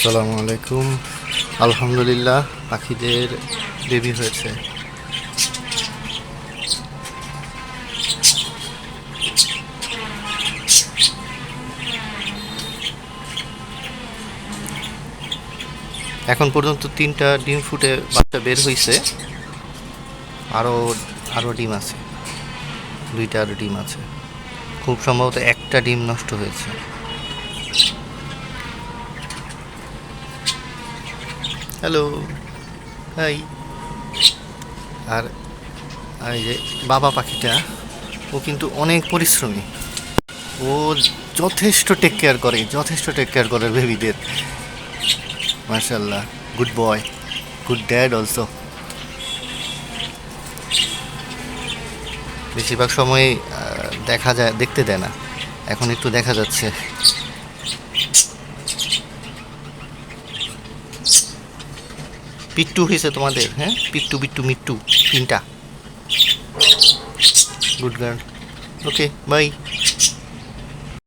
আসসালামু আলাইকুম। আলহামদুলিল্লাহ, পাখিদের বেবি হয়েছে। এখন পর্যন্ত 3টা ডিম ফুটে বাচ্চা বের হয়েছে। আরও আরও ডিম আছে, 2টা আরও ডিম আছে। খুব সম্ভবত একটা ডিম নষ্ট হয়েছে। Hello, high. আর এই যে বাবা পাখিটা, ও কিন্তু অনেক পরিশ্রমী। ও যথেষ্ট টেক কেয়ার করে বেবিদের। মাশাল্লাহ, good boy, good dad also. বেশিরভাগ সময় দেখতে দেয় না, এখন একটু দেখা যাচ্ছে। পিট্টু হয়েছে তোমাদের? হ্যাঁ, পিট্টু বিট্টু মিট্টু, 3টা। Good girl. Okay, by.